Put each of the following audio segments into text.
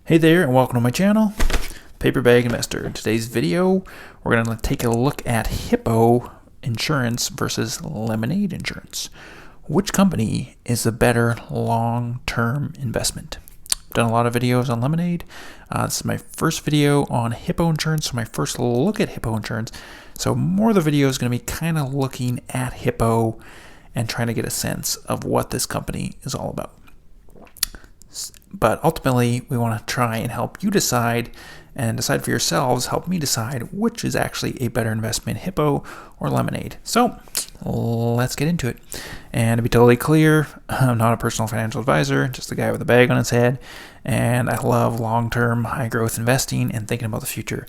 Hey there, and welcome to my channel, Paperback Investor. In today's video, we're going to take a look at Hippo Insurance versus Lemonade Insurance. Which company is the better long-term investment? I've done a lot of videos on Lemonade. This is my first video on Hippo Insurance, so my first look at Hippo Insurance. So more of the video is going to be kind of looking at Hippo and trying to get a sense of what this company is all about. But ultimately, we want to try and help you decide for yourselves, help me decide which is actually a better investment, Hippo or Lemonade. So let's get into it. And to be totally clear, I'm not a personal financial advisor, just a guy with a bag on his head. And I love long-term, high-growth investing and thinking about the future.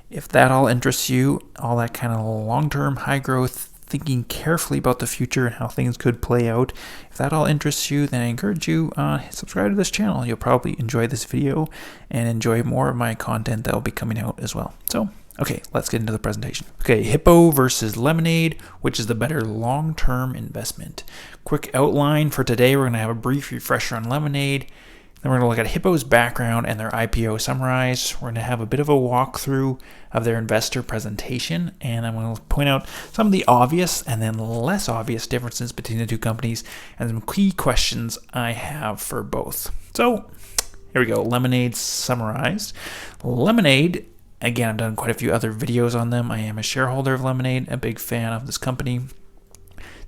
If that all interests you, all that kind of long-term, high-growth, thinking carefully about the future and how things could play out. If that all interests you, then I encourage you subscribe to this channel. You'll probably enjoy this video and enjoy more of my content that will be coming out as well. So, okay, let's get into the presentation. Okay, Hippo versus Lemonade, which is the better long-term investment? Quick outline for today. We're going to have a brief refresher on Lemonade. Then we're going to look at Hippo's background and their IPO summarized. We're going to have a bit of a walkthrough of their investor presentation, and I'm going to point out some of the obvious and then less obvious differences between the two companies and some key questions I have for both. So here we go. Lemonade summarized. Lemonade, again, I've done quite a few other videos on them. I am a shareholder of Lemonade, a big fan of this company.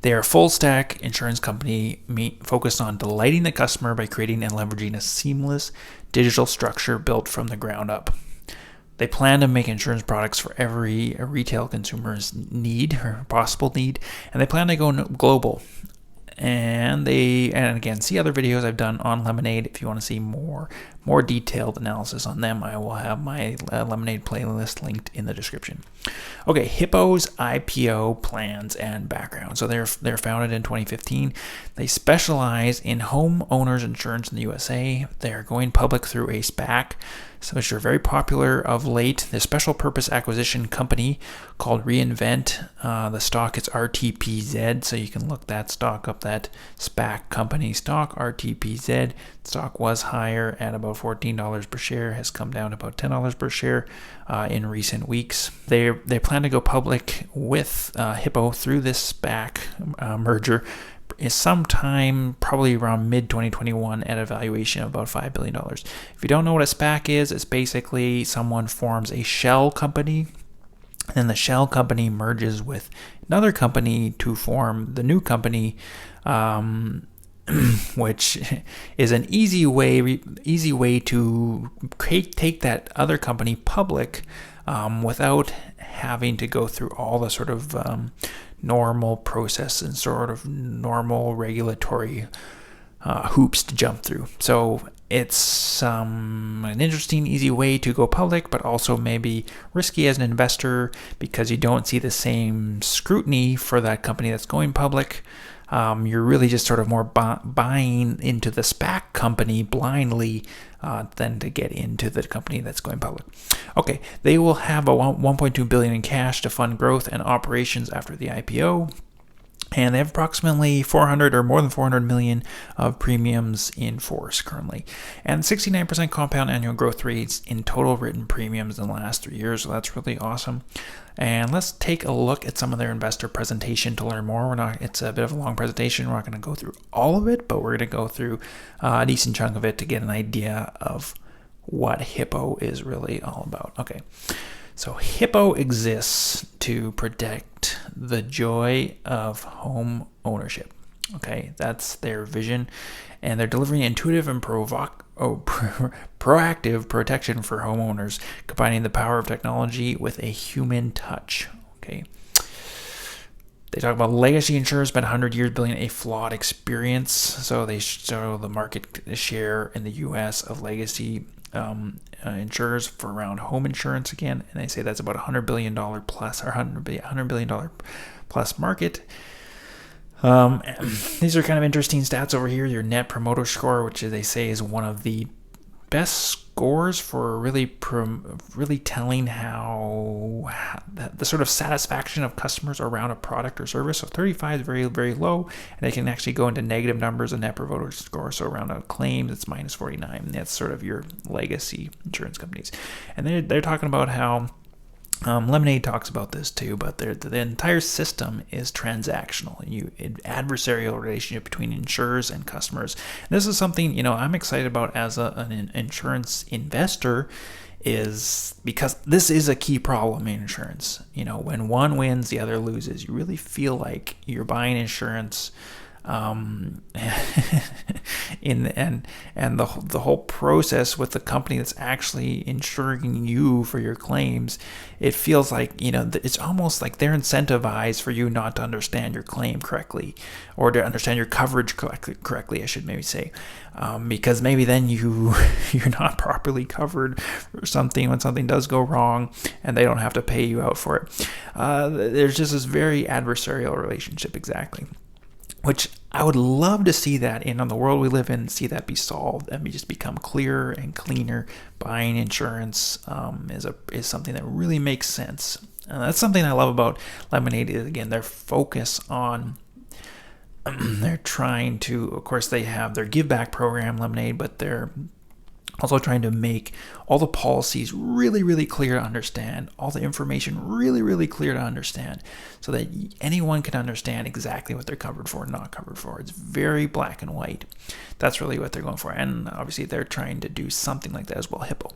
They are a full-stack insurance company focused on delighting the customer by creating and leveraging a seamless digital structure built from the ground up. They plan to make insurance products for every retail consumer's need or possible need, and they plan to go global. And again, see other videos I've done on Lemonade. If you want to see more detailed analysis on them, I will have my Lemonade playlist linked in the description. Okay, Hippo's IPO plans and background. So they're founded in 2015. They specialize in homeowners insurance in the USA. They are going public through a SPAC, which are very popular of late. The special purpose acquisition company called Reinvent. The stock is RTPZ, so you can look that stock up, that SPAC company stock, RTPZ. Stock was higher at about $14 per share, has come down to about $10 per share in recent weeks. They plan to go public with Hippo through this SPAC merger is sometime probably around mid-2021 at a valuation of about $5 billion. If you don't know what a SPAC is, it's basically someone forms a shell company, and the shell company merges with another company to form the new company, which is an easy way to take that other company public without having to go through all the sort of normal process and sort of normal regulatory hoops to jump through. So it's an interesting, easy way to go public, but also maybe risky as an investor because you don't see the same scrutiny for that company that's going public. You're really just sort of more buying into the SPAC company blindly than to get into the company that's going public. Okay, they will have a $1.2 billion in cash to fund growth and operations after the IPO. And they have approximately 400 or more than 400 million of premiums in force currently. And 69% compound annual growth rates in total written premiums in the last 3 years. So that's really awesome. And let's take a look at some of their investor presentation to learn more. It's a bit of a long presentation. We're not going to go through all of it, but we're going to go through a decent chunk of it to get an idea of what Hippo is really all about. Okay. So Hippo exists to protect the joy of home ownership. Okay, that's their vision. And they're delivering intuitive and proactive protection for homeowners, combining the power of technology with a human touch. Okay. They talk about legacy insurers spent 100 years building a flawed experience. So they show the market share in the U.S. of legacy insurers for around home insurance again, and they say that's about $100 billion plus, or $100 billion plus market. These are kind of interesting stats over here. Your net promoter score, which they say is one of the best scores for really telling how the sort of satisfaction of customers around a product or service. So 35 is very, very low, and they can actually go into negative numbers of net promoter score. So around a claim, it's minus 49. That's sort of your legacy insurance companies. And they're talking about how Lemonade talks about this too, but the entire system is transactional. An adversarial relationship between insurers and customers. And this is something I'm excited about as an insurance investor, is because this is a key problem in insurance. When one wins, the other loses. You really feel like you're buying insurance. And the whole process with the company that's actually insuring you for your claims, it feels like it's almost like they're incentivized for you not to understand your claim correctly, or to understand your coverage correctly, I should maybe say, because maybe then you're not properly covered for something when something does go wrong, and they don't have to pay you out for it. There's just this very adversarial relationship, exactly. Which I would love to see that in the world we live in, see that be solved and just become clearer and cleaner. Buying insurance is something that really makes sense. And that's something I love about Lemonade is, again, their focus on, they're trying to, of course, they have their give back program, Lemonade, but they're also trying to make all the policies really, really clear to understand, all the information really, really clear to understand, so that anyone can understand exactly what they're covered for and not covered for. It's very black and white. That's really what they're going for. And obviously they're trying to do something like that as well. Hippo.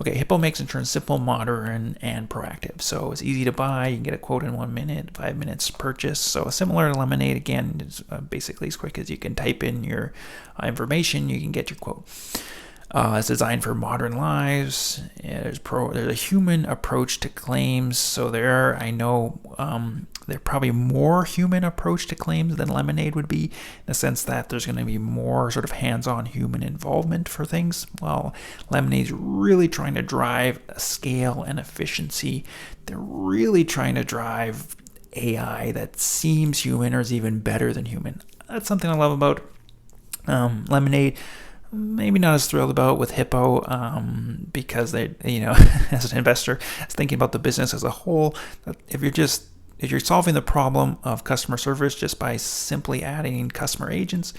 Okay, Hippo makes insurance simple, modern, and proactive. So it's easy to buy. You can get a quote in 1 minute, 5 minutes purchase. So similar to Lemonade, again, it's basically as quick as you can type in your information, you can get your quote. It's designed for modern lives. There's a human approach to claims. So there's probably more human approach to claims than Lemonade would be, in the sense that there's going to be more sort of hands-on human involvement for things. Well, Lemonade's really trying to drive scale and efficiency. They're really trying to drive AI that seems human or is even better than human. That's something I love about Lemonade. Maybe not as thrilled about with Hippo, because they, as an investor, is thinking about the business as a whole. If you're solving the problem of customer service just by simply adding customer agents,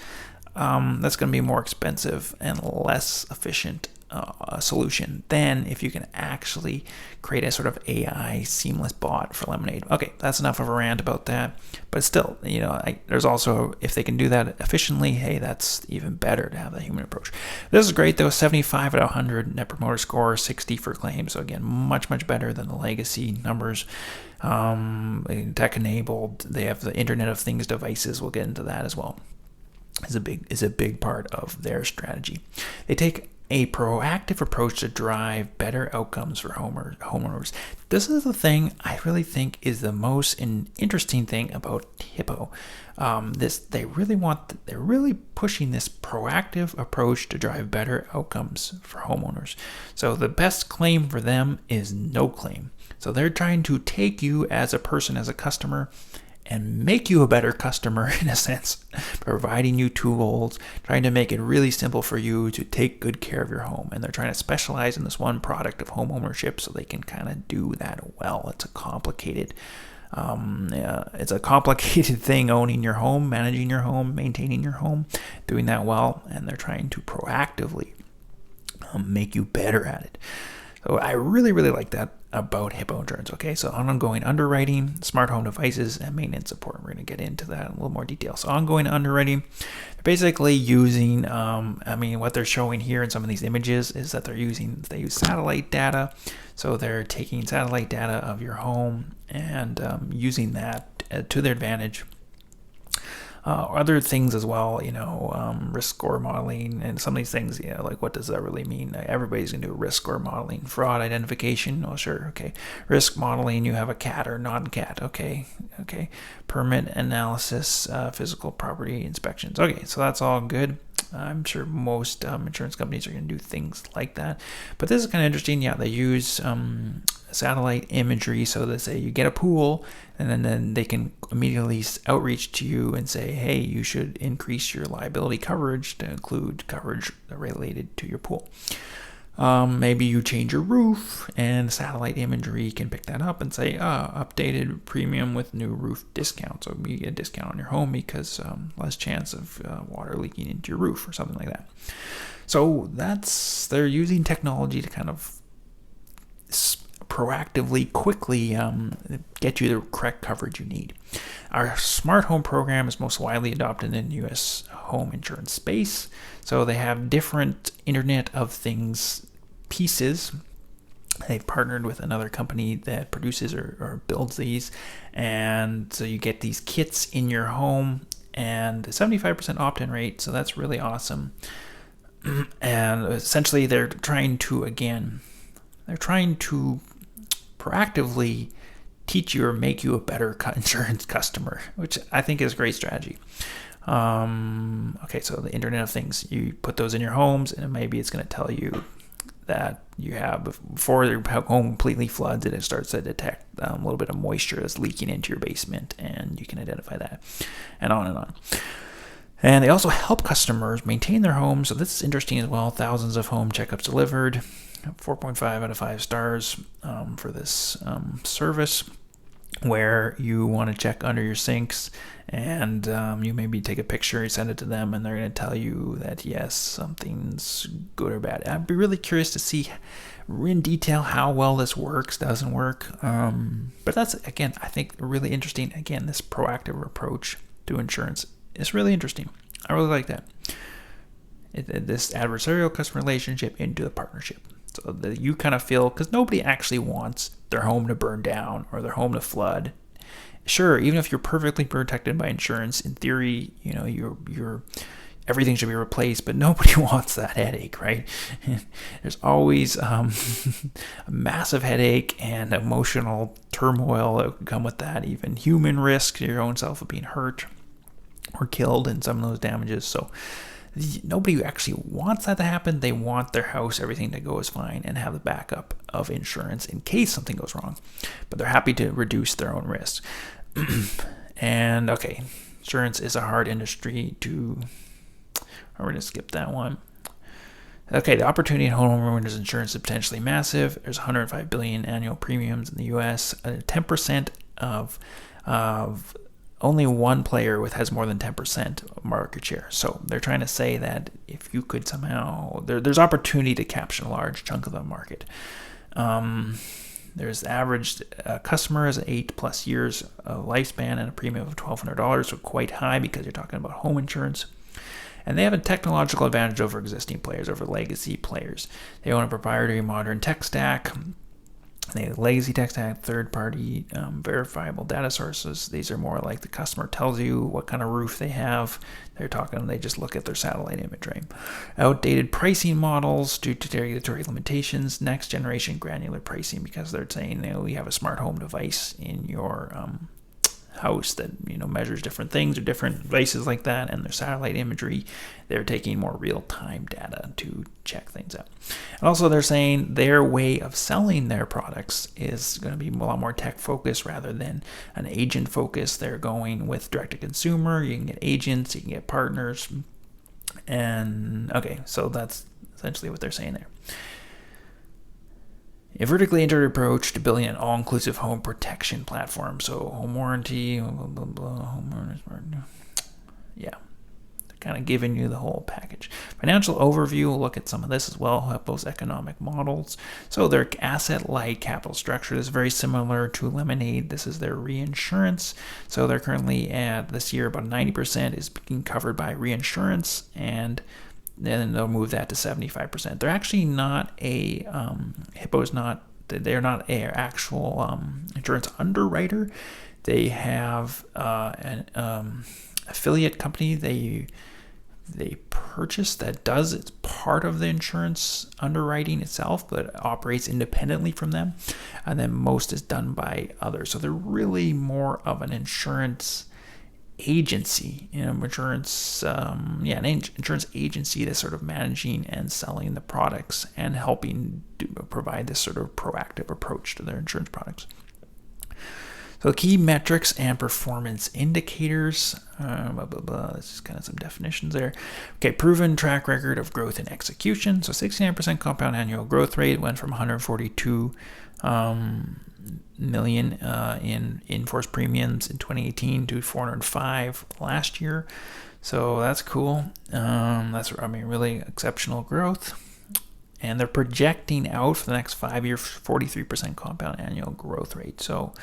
that's going to be more expensive and less efficient solution than if you can actually create a sort of AI seamless bot for Lemonade. Okay, that's enough of a rant about that. But still, there's also, if they can do that efficiently, hey, that's even better to have that human approach. This is great though. 75 out of 100 net promoter score, 60 for claims. So again, much, much better than the legacy numbers. Tech enabled. They have the Internet of Things devices. We'll get into that as well. Is a big part of their strategy. They take a proactive approach to drive better outcomes for homeowners. This is the thing I really think is the most interesting thing about Hippo. They're really pushing this proactive approach to drive better outcomes for homeowners. So the best claim for them is no claim. So they're trying to take you as a person, as a customer, and make you a better customer, in a sense, providing you tools, trying to make it really simple for you to take good care of your home. And they're trying to specialize in this one product of home ownership so they can kind of do that well. It's a complicated thing, owning your home, managing your home, maintaining your home, doing that well. And they're trying to proactively make you better at it. So I really, really like that about Hippo Insurance. Okay, so ongoing underwriting, smart home devices, and maintenance support. We're going to get into that in a little more detail. So ongoing underwriting, they're basically using, what they're showing here in some of these images is that they use satellite data. So they're taking satellite data of your home and using that to their advantage. Other things as well, risk score modeling and some of these things, like what does that really mean? Everybody's going to do risk score modeling. Fraud identification, oh sure, okay. Risk modeling, you have a CAT or non-CAT, okay. Permit analysis, physical property inspections. Okay, so that's all good. I'm sure most insurance companies are going to do things like that. But this is kind of interesting. Yeah, they use satellite imagery. So they say you get a pool, and then they can immediately outreach to you and say, hey, you should increase your liability coverage to include coverage related to your pool. Maybe you change your roof, and satellite imagery can pick that up and say, updated premium with new roof discount. So you get a discount on your home because less chance of water leaking into your roof or something like that. So they're using technology to kind of proactively, quickly get you the correct coverage you need. Our smart home program is most widely adopted in the U.S. home insurance space. So they have different Internet of Things pieces. They've partnered with another company that produces or builds these. And so you get these kits in your home, and 75% opt-in rate. So that's really awesome. And essentially they're trying to proactively teach you or make you a better insurance customer, which I think is a great strategy. Okay, so the Internet of Things, you put those in your homes, and maybe it's going to tell you that you have, before your home completely floods, it starts to detect a little bit of moisture that's leaking into your basement, and you can identify that, and on and on. And they also help customers maintain their homes. So this is interesting as well. Thousands of home checkups delivered, 4.5 out of 5 stars for this service, where you want to check under your sinks, and you maybe take a picture, you send it to them, and they're going to tell you that yes, something's good or bad. I'd be really curious to see in detail how well this doesn't work. But that's, again, I think really interesting. Again, this proactive approach to insurance is really interesting. I really like that. This adversarial customer relationship into the partnership. So that you kind of feel, because nobody actually wants their home to burn down or their home to flood. Sure, even if you're perfectly protected by insurance, in theory, you're everything should be replaced, but nobody wants that headache, right? There's always a massive headache and emotional turmoil that could come with that, even human risk, your own self of being hurt or killed in some of those damages. So nobody actually wants that to happen. They want their house, everything to go as fine, and have the backup of insurance in case something goes wrong. But they're happy to reduce their own risk. And okay, insurance is a hard industry to... We're going to skip that one. Okay, the opportunity in homeowners insurance is potentially massive. There's 105 billion annual premiums in the U.S. 10% of only one player has more than 10% market share. So they're trying to say that if you could somehow, there's opportunity to capture a large chunk of the market. There's average customer has 8+ years of lifespan and a premium of $1,200, so quite high because you're talking about home insurance. And they have a technological advantage over existing players, over legacy players. They own a proprietary modern tech stack. They have legacy tech stack, third-party verifiable data sources. These are more like the customer tells you what kind of roof they have. They just look at their satellite imagery. Outdated pricing models due to regulatory limitations. Next generation granular pricing, because they're saying we have a smart home device in your house that measures different things or different devices like that, and their satellite imagery, they're taking more real-time data to check things out. And also they're saying their way of selling their products is going to be a lot more tech focused rather than an agent focus. They're going with direct-to-consumer. You can get agents, you can get partners, and okay, so that's essentially what they're saying there. A vertically integrated approach to building an all-inclusive home protection platform. So home warranty, homeowners, yeah, they're kind of giving you the whole package. Financial overview, we'll look at some of this as well, help those economic models. So their asset-light capital structure is very similar to LMND. This is their reinsurance. So they're currently at, this year, about 90% is being covered by reinsurance, and then they'll move that to 75%. They're actually not a Hippo's not. They're not an actual insurance underwriter. They have an affiliate company they purchased that does it's part of the insurance underwriting itself, but operates independently from them. And then most is done by others. So they're really more of an insurance agency, an insurance agency that's sort of managing and selling the products and helping provide this sort of proactive approach to their insurance products. So key metrics and performance indicators, This is kind of some definitions there. Okay, proven track record of growth and execution. So 69% compound annual growth rate, went from 142 million in in-force premiums in 2018 to 405 last year. So that's cool. That's really exceptional growth. And they're projecting out for the next 5 years 43% compound annual growth rate. So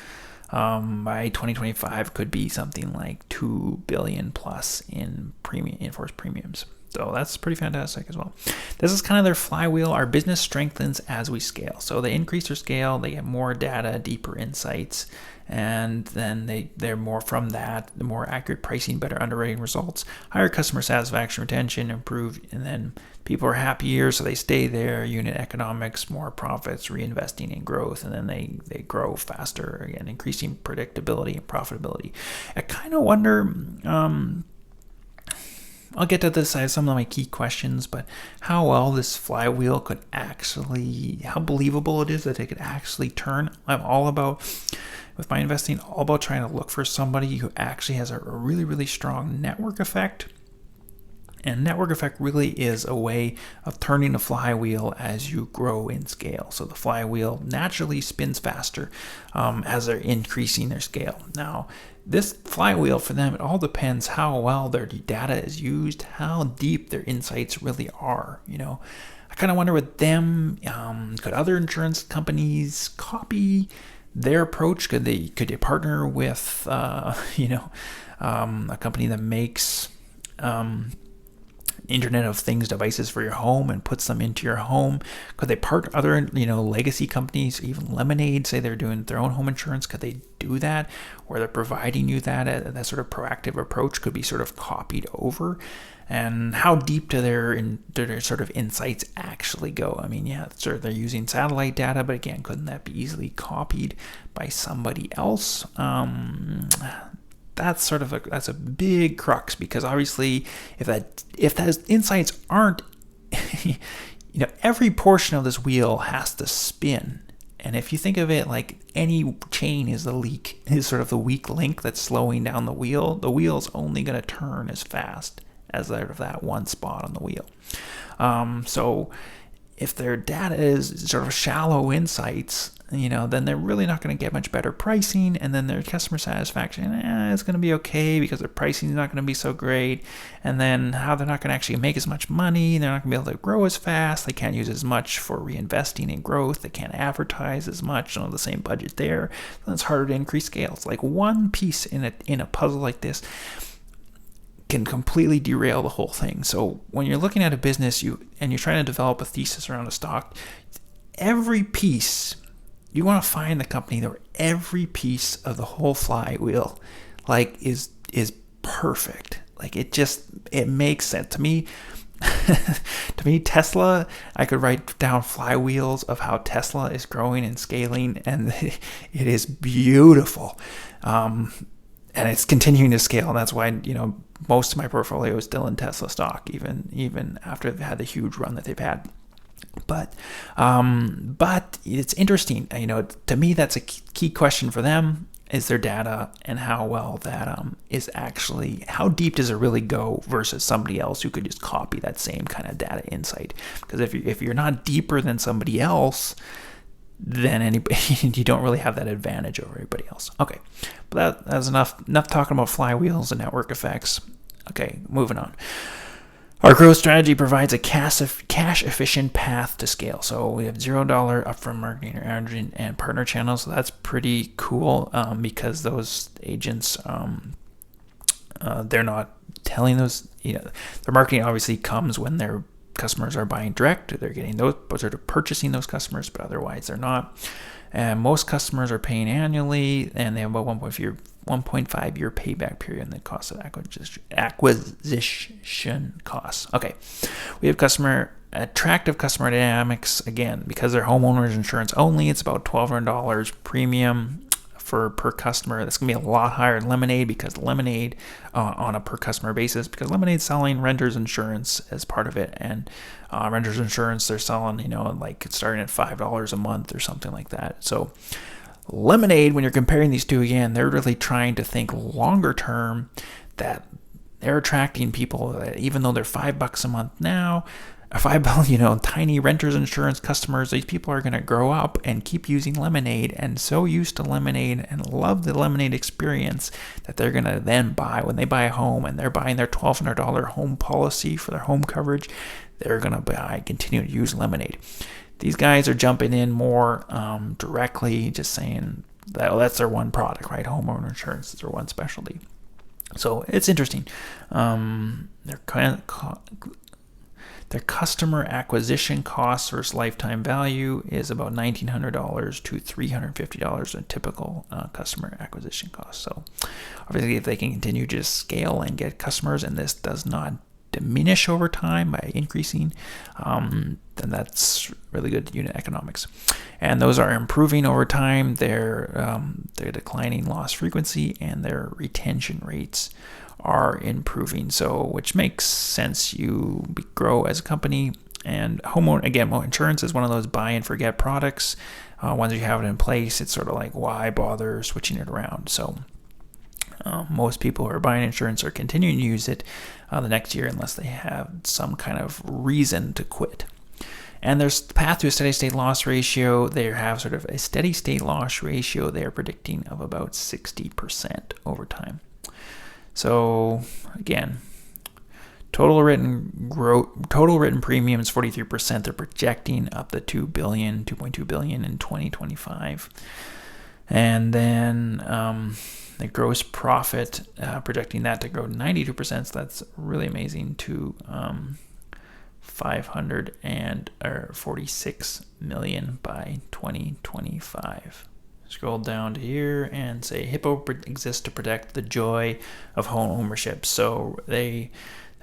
by 2025 could be something like $2 billion plus in in-force premiums. So that's pretty fantastic as well. This is kind of their flywheel. Our business strengthens as we scale. So they increase their scale, they get more data, deeper insights, and then they're more from that, the more accurate pricing, better underwriting results, higher customer satisfaction, retention, improved, and then people are happier, so they stay there, unit economics, more profits, reinvesting in growth, and then they grow faster, again, increasing predictability and profitability. I kind of wonder, I'll get to this. I have some of my key questions, but how well this flywheel could actually, how believable it is that it could actually turn. I'm all about, with my investing, all about trying to look for somebody who actually has a really, really strong network effect. And network effect really is a way of turning the flywheel as you grow in scale. So the flywheel naturally spins faster as they're increasing their scale. Now, this flywheel for them, it all depends how well their data is used, how deep their insights really are. I kind of wonder with them, could other insurance companies copy their approach? Could they partner with a company that makes Internet of Things devices for your home and puts them into your home? Could they partner other legacy companies, even LMND, say they're doing their own home insurance? Could they do that, where they're providing you that sort of proactive approach could be sort of copied over? And how deep do their sort of insights actually go? Sure, they're using satellite data, but again, couldn't that be easily copied by somebody else? That's a big crux, because obviously if those insights aren't, every portion of this wheel has to spin. And if you think of it like any chain is sort of the weak link that's slowing down the wheel's only going to turn as fast as that one spot on the wheel. So if their data is sort of shallow insights, then they're really not going to get much better pricing, and then their customer satisfaction, it's going to be okay because their pricing is not going to be so great, and then how they're not going to actually make as much money, they're not going to be able to grow as fast, they can't use as much for reinvesting in growth, they can't advertise as much, the same budget there, then it's harder to increase scale. It's like one piece in a puzzle like this can completely derail the whole thing. So when you're looking at a business and you're trying to develop a thesis around a stock, every piece, you want to find the company where every piece of the whole flywheel is perfect. It makes sense to me. To me, Tesla, I could write down flywheels of how Tesla is growing and scaling, and it is beautiful. And it's continuing to scale. And that's why, most of my portfolio is still in Tesla stock, even after they've had the huge run that they've had. But it's interesting. To me, that's a key question for them, is their data and how well that is actually, how deep does it really go versus somebody else who could just copy that same kind of data insight. Because if you're not deeper than somebody else, then you don't really have that advantage over everybody else. Okay, but that's enough talking about flywheels and network effects. Okay, moving on. Our growth strategy provides a cash-efficient path to scale. So we have $0 upfront marketing or agent and partner channels. So that's pretty cool because those agents, they're not telling those, their marketing obviously comes when their customers are buying direct. They're getting those, but they're purchasing those customers, but otherwise they're not. And most customers are paying annually, and they have about 1.5 year payback period and the cost of acquisition costs. Okay, we have attractive customer dynamics. Again, because they're homeowners insurance only, it's about $1,200 premium for per customer. That's going to be a lot higher than Lemonade, because Lemonade on a per customer basis, because Lemonade's selling renter's insurance as part of it. And renter's insurance, they're selling, like starting at $5 a month or something like that. So Lemonade, when you're comparing these two again, they're really trying to think longer term, that they're attracting people that even though they're $5 a month now, tiny renter's insurance customers, these people are going to grow up and keep using Lemonade and so used to Lemonade and love the Lemonade experience that they're going to then buy, when they buy a home and they're buying their $1,200 home policy for their home coverage, they're going to continue to use Lemonade. These guys are jumping in more directly, just saying that that's their one product, right? Homeowner insurance is their one specialty. So it's interesting. Their customer acquisition cost versus lifetime value is about $1,900 to $350 a typical customer acquisition cost. So obviously, if they can continue to scale and get customers, and this does not diminish over time by increasing, then that's really good unit economics. And those are improving over time. Their declining loss frequency and their retention rates are improving, so which makes sense. You grow as a company, and insurance is one of those buy and forget products. Once you have it in place, it's sort of like, why bother switching it around? So most people who are buying insurance are continuing to use it the next year unless they have some kind of reason to quit. And there's the path to a steady state loss ratio. They have sort of a steady state loss ratio they're predicting of about 60% over time. So again, total written premiums 43%. They're projecting up to $2.2 billion in 2025, and then the gross profit projecting that to grow 92%. So that's really amazing, to $546 million by 2025. Scroll down to here and say Hippo exists to protect the joy of home ownership. So they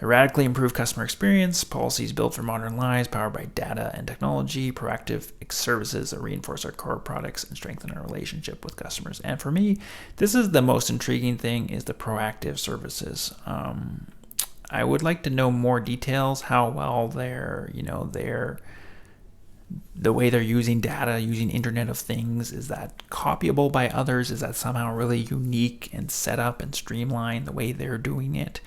radically improve customer experience, policies built for modern lives, powered by data and technology, proactive services that reinforce our core products and strengthen our relationship with customers. And for me, this is the most intriguing thing, is the proactive services. I would like to know more details, how well the way they're using data, using Internet of Things. Is that copyable by others? Is that somehow really unique and set up and streamlined the way they're doing it?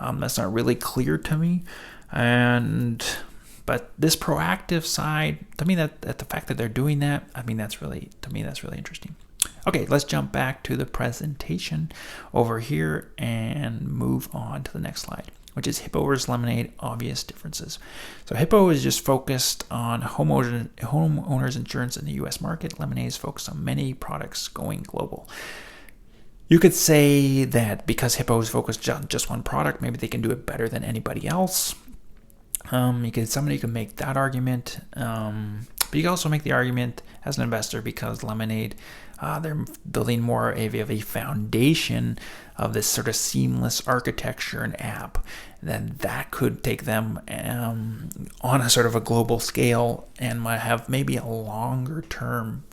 That's not really clear to me. But this proactive side, to me, that the fact that they're doing that, that's really interesting. Okay, let's jump back to the presentation over here and move on to the next slide, which is Hippo versus Lemonade, obvious differences. So Hippo is just focused on homeowners insurance in the U.S. market. Lemonade is focused on many products going global. You could say that because Hippo is focused on just one product, maybe they can do it better than anybody else. Somebody could make that argument, but you can also make the argument as an investor, because Lemonade, they're building more of a foundation of this sort of seamless architecture and app, that could take them on a sort of a global scale and might have maybe a longer term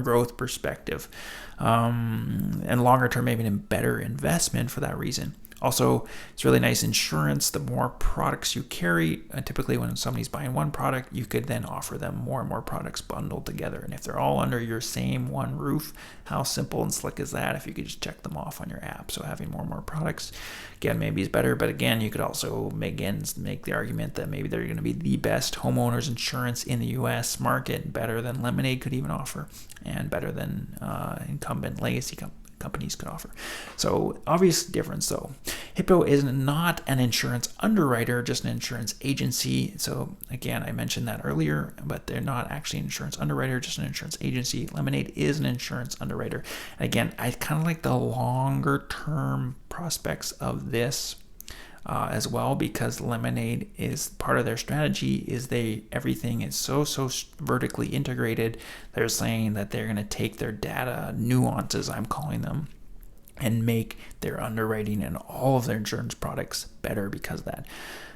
growth perspective, and longer term maybe a better investment for that reason. Also, it's really nice insurance. The more products you carry, typically when somebody's buying one product, you could then offer them more and more products bundled together. And if they're all under your same one roof, how simple and slick is that if you could just check them off on your app? So having more and more products, again, maybe is better. But again, you could also make the argument that maybe they're going to be the best homeowners insurance in the U.S. market, better than Lemonade could even offer, and better than incumbent legacy companies could offer. So obvious difference though. Hippo is not an insurance underwriter, just an insurance agency. So again, I mentioned that earlier, but they're not actually an insurance underwriter, just an insurance agency. Lemonade is an insurance underwriter. And again, I kind of like the longer term prospects of this as well, because Lemonade is part of their strategy is everything is so vertically integrated. They're saying that they're going to take their data nuances, I'm calling them, and make their underwriting and all of their insurance products better because of that.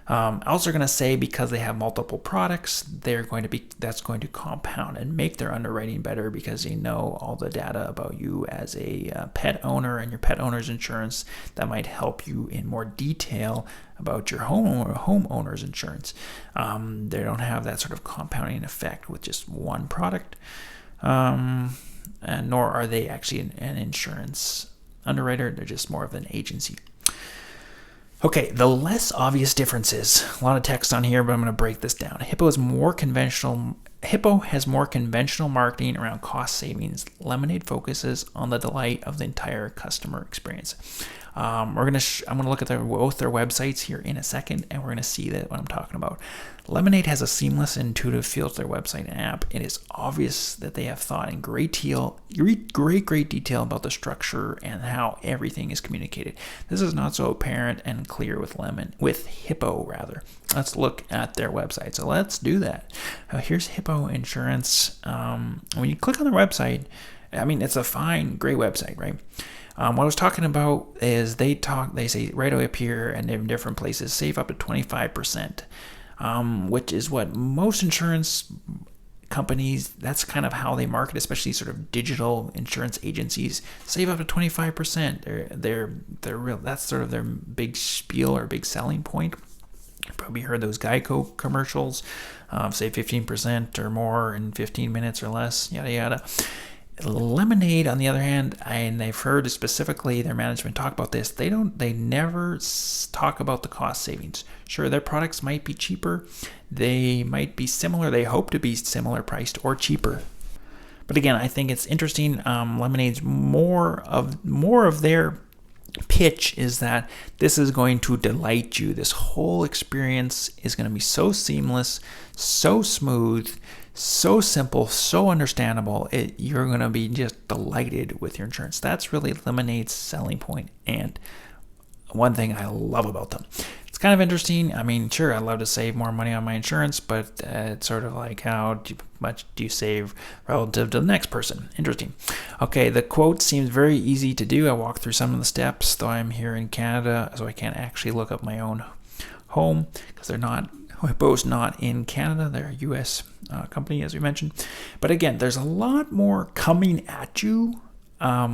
Also going to say because they have multiple products, that's going to compound and make their underwriting better because they know all the data about you as a pet owner and your pet owner's insurance that might help you in more detail about your homeowner's insurance. They don't have that sort of compounding effect with just one product, and nor are they actually an insurance underwriter. They're just more of an agency. Okay, the less obvious differences. A lot of text on here, but I'm going to break this down. Hippo has more conventional marketing around cost savings. Lemonade focuses on the delight of the entire customer experience. I'm going to look at both their websites here in a second, and we're going to see that what I'm talking about. Lemonade has a seamless and intuitive feel to their website and app. It is obvious that they have thought in great detail about the structure and how everything is communicated. This is not so apparent and clear with Hippo rather. Let's look at their website. So let's do that. Here's Hippo Insurance. When you click on their website, it's a fine, great website, right? What I was talking about is they say right up here and in different places, save up to 25%, which is what most insurance companies, that's kind of how they market, especially sort of digital insurance agencies, save up to 25%. They're real. That's sort of their big spiel or big selling point. You probably heard those Geico commercials, say 15% or more in 15 minutes or less, yada yada. Lemonade, on the other hand, and they've heard specifically their management talk about this, they never talk about the cost savings. Sure, their products might be cheaper, they might be similar, they hope to be similar priced or cheaper. But again, I think it's interesting. Lemonade's more of their pitch is that this is going to delight you. This whole experience is going to be so seamless, so smooth, so simple, so understandable. You're going to be just delighted with your insurance. That's really Lemonade's selling point, and one thing I love about them. It's kind of interesting. Sure, I'd love to save more money on my insurance, but it's sort of like how much do you save relative to the next person? Interesting. Okay, the quote seems very easy to do. I walked through some of the steps, though I'm here in Canada, so I can't actually look up my own home because Hippo's not in Canada. They're a U.S. Company, as we mentioned. But again, there's a lot more coming at you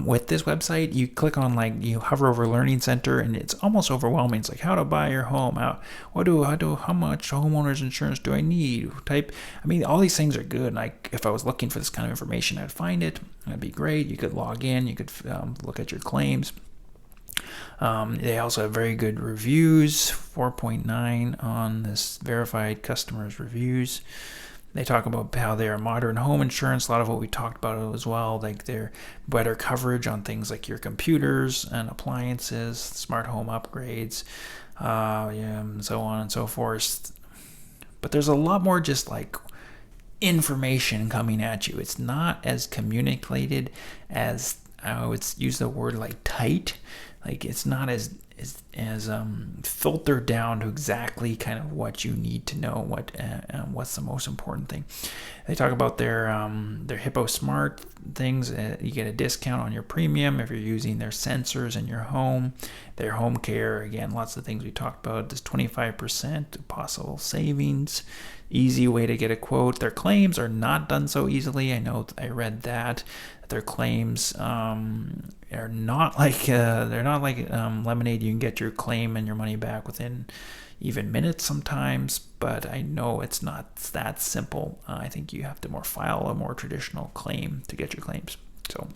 with this website. You click on, you hover over Learning Center, and it's almost overwhelming. It's like how to buy your home, how much homeowners insurance do I need? All these things are good. If I was looking for this kind of information, I'd find it. That'd be great. You could log in. You could look at your claims. They also have very good reviews, 4.9 on this verified customers reviews. They talk about how they're modern home insurance, a lot of what we talked about as well, like their better coverage on things like your computers and appliances, smart home upgrades, and so on and so forth. But there's a lot more just information coming at you. It's not as communicated as, I would use the word tight. It's not as filtered down to exactly kind of what you need to know, what's the most important thing. They talk about their Hippo Smart things. You get a discount on your premium if you're using their sensors in your home. Their home care, again, lots of things we talked about. There's 25% possible savings. Easy way to get a quote. Their claims are not done so easily. I know I read that. Their claims are not like Lemonade. You can get your claim and your money back within even minutes sometimes, but I know it's not that simple. I think you have to file a more traditional claim to get your claims. So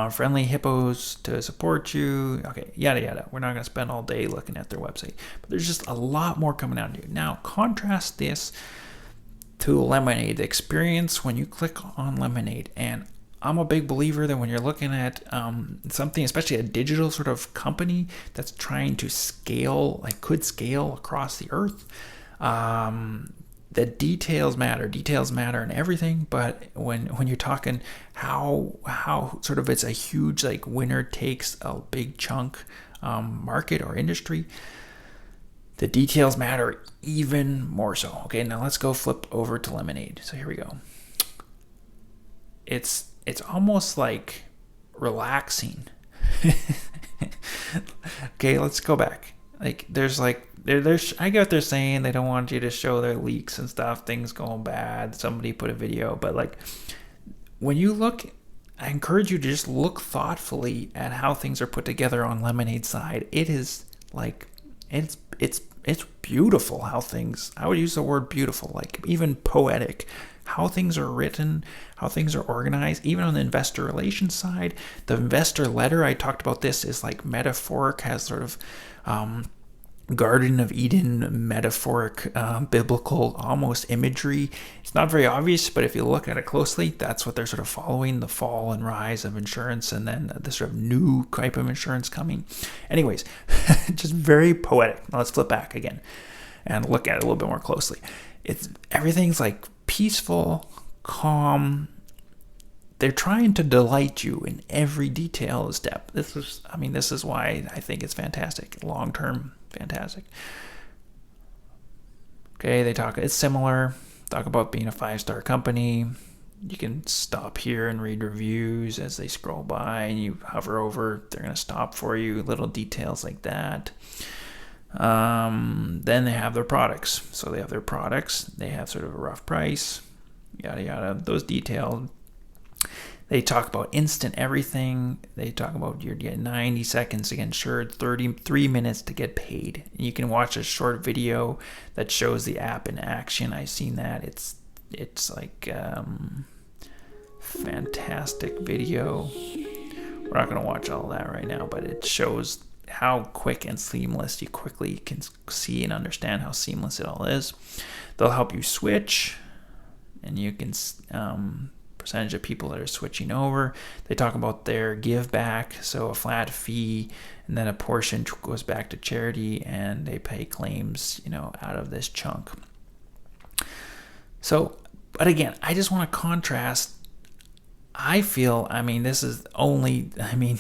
friendly hippos to support you. Okay, yada yada. We're not going to spend all day looking at their website, but there's just a lot more coming out of you. Now contrast this to Lemonade, the experience when you click on Lemonade. And I'm a big believer that when you're looking at something, especially a digital sort of company that's trying to scale, could scale across the earth, the details matter in everything. But when you're talking how sort of it's a huge winner takes a big chunk market or industry, the details matter even more so. Okay, now let's go flip over to Lemonade. So here we go. It's almost relaxing. Okay, let's go back. Like there's I get what they're saying. They don't want you to show their leaks and stuff, things going bad. Somebody put a video, but like when you look, I encourage you to just look thoughtfully at how things are put together on Lemonade's side. It is like it's beautiful how things, I would use the word beautiful, like even poetic, how things are written, how things are organized. Even on the investor relations side, the investor letter, I talked about this, is like metaphoric, has sort of Garden of Eden metaphoric, biblical almost imagery. It's not very obvious, but if you look at it closely, that's what they're sort of following, the fall and rise of insurance, and then the sort of new type of insurance coming. Anyways, just very poetic. Now let's flip back again and look at it a little bit more closely. Everything's like peaceful, calm. They're trying to delight you in every detail of step. This is why I think it's fantastic. Long-term, fantastic. Okay, it's similar. Talk about being a 5-star company. You can stop here and read reviews as they scroll by, and you hover over, they're going to stop for you, little details like that. Then they have their products. So they have their products. They have sort of a rough price, yada, yada, those details. They talk about instant everything. They talk about you get 90 seconds to get insured, 33 minutes to get paid. And you can watch a short video that shows the app in action. I've seen that. It's like fantastic video. We're not going to watch all that right now, but it shows how quick and seamless you quickly can see and understand how seamless it all is. They'll help you switch, and you can percentage of people that are switching over. They talk about their give back, so a flat fee, and then a portion goes back to charity, and they pay claims, out of this chunk. So, but again, I just want to contrast. I feel, this is only,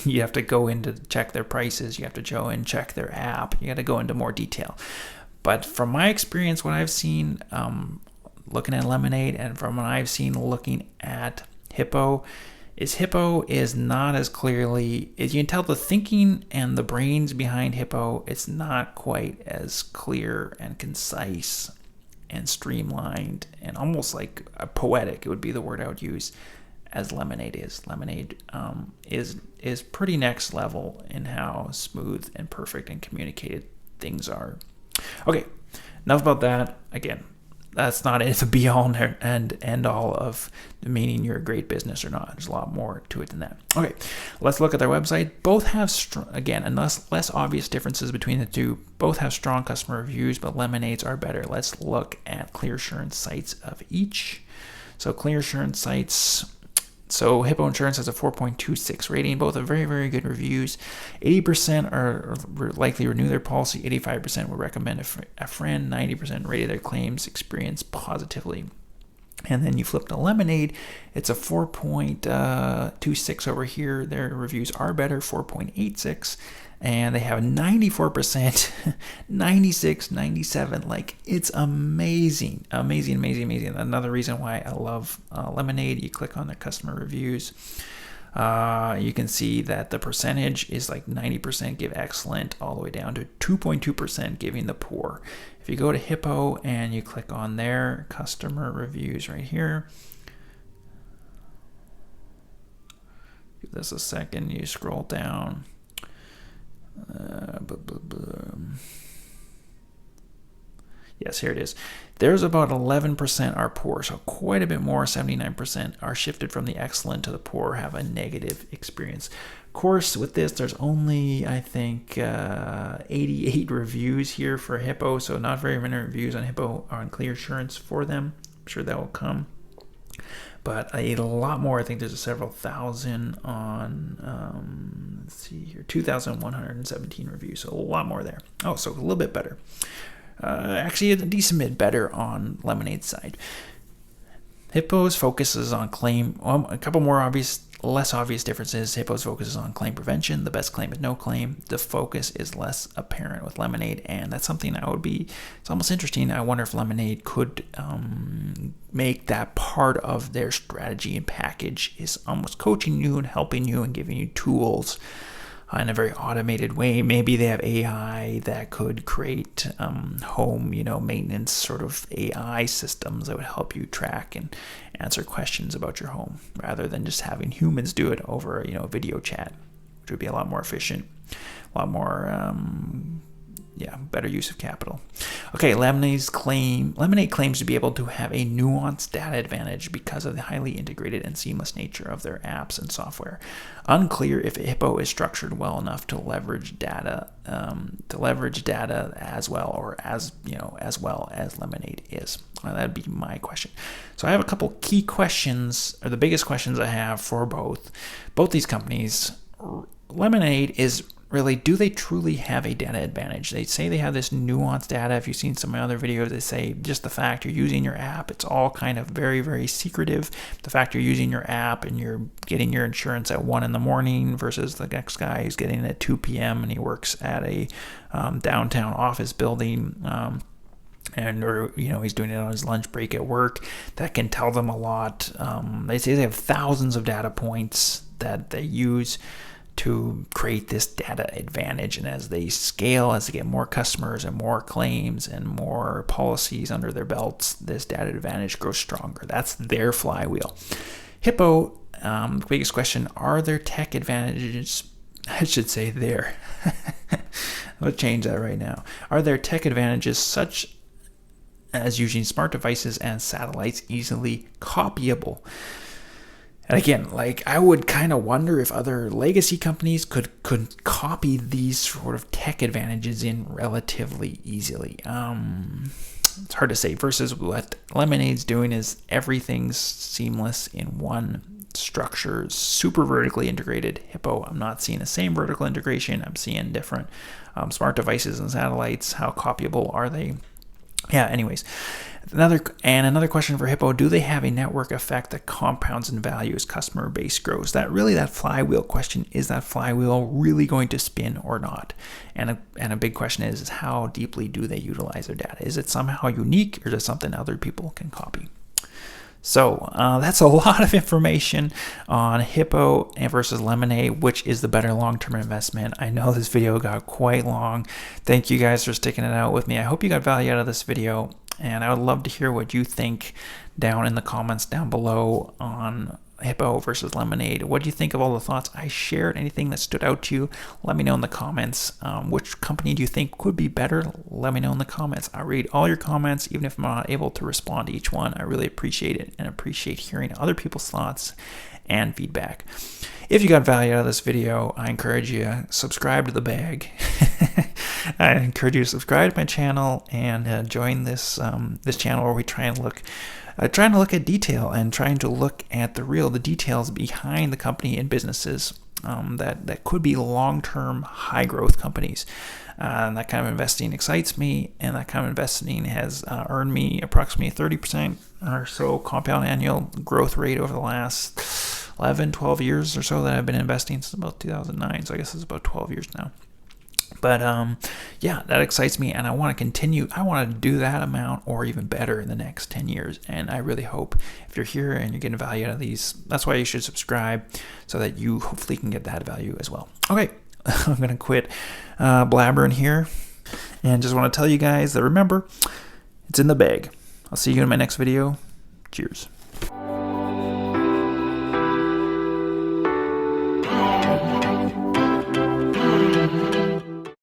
you have to go in to check their prices. You have to go and check their app. You got to go into more detail. But from my experience, what I've seen, looking at Lemonade, and from what I've seen looking at Hippo is not as clearly, you can tell the thinking and the brains behind Hippo, it's not quite as clear and concise and streamlined and almost like poetic, it would be the word I would use, as Lemonade is. Lemonade is pretty next level in how smooth and perfect and communicated things are. Okay, enough about that. Again, that's not it. It's a be all and end all of meaning you're a great business or not. There's a lot more to it than that. Okay, let's look at their website. Both have, less obvious differences between the two. Both have strong customer reviews, but Lemonade's are better. Let's look at Clearsurance sites of each. So Clearsurance sites. So Hippo Insurance has a 4.26 rating. Both have very, very good reviews. 80% are likely renew their policy. 85% will recommend a friend. 90% rated their claims experience positively. And then you flip to Lemonade. It's a 4.26 over here. Their reviews are better, 4.86. And they have 94%, 96, 97. Like, it's amazing. Another reason why I love Lemonade. You click on their customer reviews. You can see that the percentage is like 90% give excellent all the way down to 2.2% giving the poor. If you go to Hippo and you click on their customer reviews right here, give this a second, you scroll down. Yes, here it is. There's about 11% are poor, so quite a bit more. 79% are shifted from the excellent to the poor, have a negative experience. Of course, with this, there's only, I think, 88 reviews here for Hippo, so not very many reviews on Hippo or on Clearsurance for them. I'm sure that will come. But a lot more. I think there's several thousand on, let's see here, 2,117 reviews. So a lot more there. Oh, so a little bit better. Actually, a decent bit better on Lemonade's side. Hippo's focuses on claim. Well, a couple more less obvious differences. Hippo's focuses on claim prevention. The best claim is no claim. The focus is less apparent with Lemonade, and that's something it's almost interesting. I wonder if Lemonade could make that part of their strategy and package, is almost coaching you and helping you and giving you tools in a very automated way. Maybe they have AI that could create home, maintenance sort of AI systems that would help you track and answer questions about your home rather than just having humans do it over, video chat, which would be a lot more efficient, a lot more better use of capital. Okay, Lemonade claims to be able to have a nuanced data advantage because of the highly integrated and seamless nature of their apps and software. Unclear if Hippo is structured well enough to leverage data as well as Lemonade is. That'd be my question. So I have a couple key questions, or the biggest questions I have for both these companies. Lemonade is really, do they truly have a data advantage? They say they have this nuanced data. If you've seen some of my other videos, they say just the fact you're using your app, it's all kind of very, very secretive. The fact you're using your app and you're getting your insurance at 1 a.m. versus the next guy who's getting it at 2 p.m. and he works at a downtown office building. Or he's doing it on his lunch break at work. That can tell them a lot. They say they have thousands of data points that they use to create this data advantage, and as they scale, as they get more customers and more claims and more policies under their belts, this data advantage grows stronger. That's their flywheel. Hippo, the biggest question, are there tech advantages? I should say there. I'll change that right now. Are there tech advantages such as using smart devices and satellites easily copyable? And again, I would kind of wonder if other legacy companies could copy these sort of tech advantages in relatively easily. It's hard to say. Versus what Lemonade's doing is everything's seamless in one structure, super vertically integrated. Hippo, I'm not seeing the same vertical integration. I'm seeing different smart devices and satellites. How copyable are they? Yeah, anyways. Another question for Hippo, do they have a network effect that compounds in value as customer base grows? That flywheel question, is that flywheel really going to spin or not? And a big question is how deeply do they utilize their data? Is it somehow unique, or is it something other people can copy? So that's a lot of information on Hippo versus Lemonade, which is the better long-term investment. I know this video got quite long. Thank you guys for sticking it out with me. I hope you got value out of this video, and I would love to hear what you think down in the comments down below on Hippo versus Lemonade. What do you think of all the thoughts I shared? Anything that stood out to you? Let me know in the comments. Which company do you think could be better? Let me know in the comments. I read all your comments, even if I'm not able to respond to each one. I really appreciate it and appreciate hearing other people's thoughts and feedback. If you got value out of this video, I encourage you to subscribe to the bag. I encourage you to subscribe to my channel and join this channel where we try and look at detail and trying to look at the details behind the company and businesses that could be long-term, high-growth companies. That kind of investing excites me, and that kind of investing has earned me approximately 30% or so compound annual growth rate over the last 11, 12 years or so that I've been investing since about 2009. So I guess it's about 12 years now. But that excites me, and I want to continue. I want to do that amount or even better in the next 10 years. And I really hope if you're here and you're getting value out of these, that's why you should subscribe, so that you hopefully can get that value as well. Okay, I'm going to quit blabbering here and just want to tell you guys that remember, it's in the bag. I'll see you in my next video. Cheers.